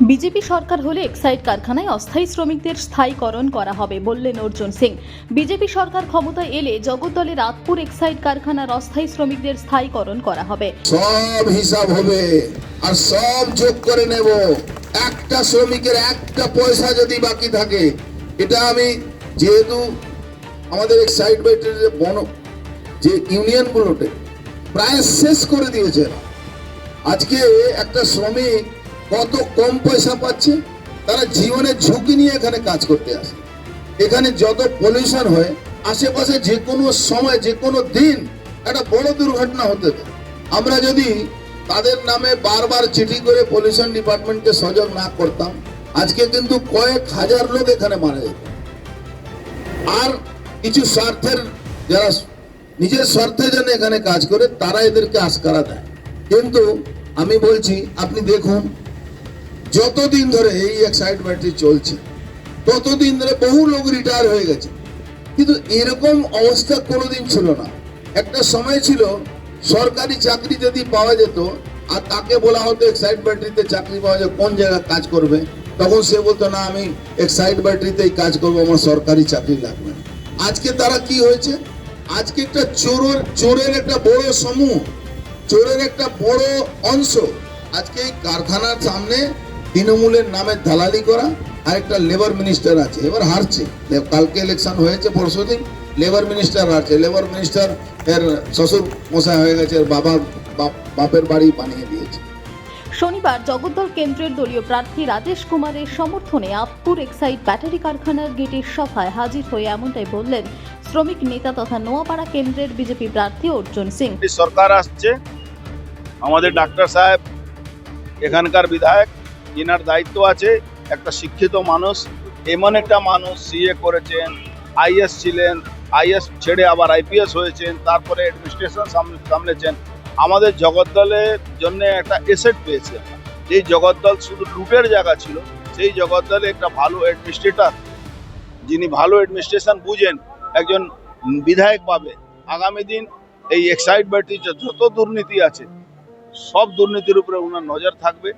BJP সরকার হলে Exide কারখানায় অস্থায়ী শ্রমিকদের স্থায়ীকরণ করা হবে বললেন অর্জুন সিং। বিজেপি সরকার ক্ষমতায় এলে জগদ্দলের রাতপুর এক্সাইড কারখানার অস্থায়ী শ্রমিকদের স্থায়ীকরণ করা হবে। সব হিসাব হবে আর সব যোগ করে নেব। একটা শ্রমিকের একটা পয়সা যদি বাকি থাকে, এটা আমি যেহেতু আমাদের এক্সাইড বাইটের যে ইউনিয়নগুলোতে প্রায় শেষ করে দিয়েছে। আজকে একটা শ্রমিক কত কম পয়সা পাচ্ছে, তারা জীবনের ঝুঁকি নিয়ে এখানে কাজ করতে আসে। এখানে যত পলিউশন হয়, আশেপাশে যে কোনো সময় যে কোনো দিন একটা বড় দুর্ঘটনা হতে পারে। আমরা যদি তাদের নামে বারবার চিঠি করে পলিউশন ডিপার্টমেন্টকে সজাগ না করতাম, আজকে কিন্তু কয়েক হাজার লোক এখানে মারা যেত। আর কিছু স্বার্থের, যারা নিজের স্বার্থের জন্য এখানে কাজ করে, তারা এদেরকে আশকারা দেয়। কিন্তু আমি বলছি, আপনি দেখুন, যতদিন ধরে এই এক্সাইড ব্যাটারি চলছে, ততদিন ধরে বহু লোক রিটায়ার হয়ে গেছে, কিন্তু এরকম অবস্থা কোনোদিন ছিল না। একটা সময় ছিল সরকারি চাকরি যদি পাওয়া যেত আর তাকে বলা হতো এক্সাইড ব্যাটারিতে চাকরি পাওয়া যায়, কোন জায়গায় কাজ করবে, তখন সে বলতো না, আমি এক্সাইড ব্যাটারিতেই কাজ করবো, আমার সরকারি চাকরি লাগবে না। আজকে তারা কি হয়েছে, আজকে একটা চোরের একটা বড় সমূহ, চোরের একটা বড় অংশ আজকে এই কারখানার সামনে তৃণমূলের নামে দালালি করা। আর একটা লেবার মিনিস্টার আছে, এবার হারছে, কালকে ইলেকশন হয়েছে, পরশুদিন লেবার মিনিস্টার হারছে। লেবার মিনিস্টার এর শ্বশুর মশাই হয়ে গেছে, বাপের বাড়ি বানিয়ে দিয়েছে। শনিবার জগদ্দল কেন্দ্রের দলীয় প্রার্থী রাজেশ কুমারের সমর্থনে আপপুর এক্সাইড ব্যাটারি কারখানার গেটের সভায় হাজির হয়ে এমনটাই বললেন শ্রমিক নেতা তথা নোয়াপাড়া কেন্দ্রের বিজেপি প্রার্থী অর্জুন সিং। সরকার আসছে, আমাদের ডাক্তার সাহেব এখানকার বিধায়ক, এনার দায়িত্ব আছে। একটা শিক্ষিত মানুষ, এমন একটা মানুষ, সিএ করেছেন, আইএস ছিলেন, আইএস ছেড়ে আবার আইপিএস হয়েছেন, তারপরে অ্যাডমিনিস্ট্রেশন সামলেছেন। আমাদের জগদ্দলের জন্য একটা এসেট পেয়েছে। যেই জগদ্দল শুধু লুটের জায়গা ছিল, সেই জগদ্দলে একটা ভালো অ্যাডমিনিস্ট্রেটর, যিনি ভালো অ্যাডমিনিস্ট্রেশন বুঝেন, একজন বিধায়ক পাবে। আগামী দিন এই এক্সাইড ব্যাটারি যত দুর্নীতি আছে, সব দুর্নীতির উপরে ওনার নজর থাকবে।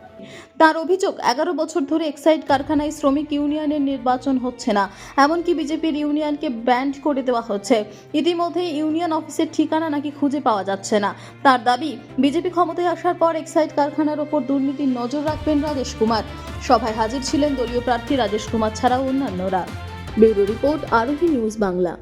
তার অভিযোগ, 11 বছর ধরে এক্সাইড কারখানায় শ্রমিক ইউনিয়নের নির্বাচন হচ্ছে না, এমনকি বিজেপির ইউনিয়নকে ব্যান্ড করে দেওয়া হচ্ছে। ইতিমধ্যে ইউনিয়ন অফিসের ঠিকানা নাকি খুঁজে পাওয়া যাচ্ছে না। তার দাবি, বিজেপি ক্ষমতায় আসার পর এক্সাইড কারখানার ওপর দুর্নীতির নজর রাখবেন রাজেশ কুমার। সভায় হাজির ছিলেন দলীয় প্রার্থী রাজেশ কুমার ছাড়াও অন্যান্যরা। ব্যুরো রিপোর্ট, আরোহী নিউজ বাংলা।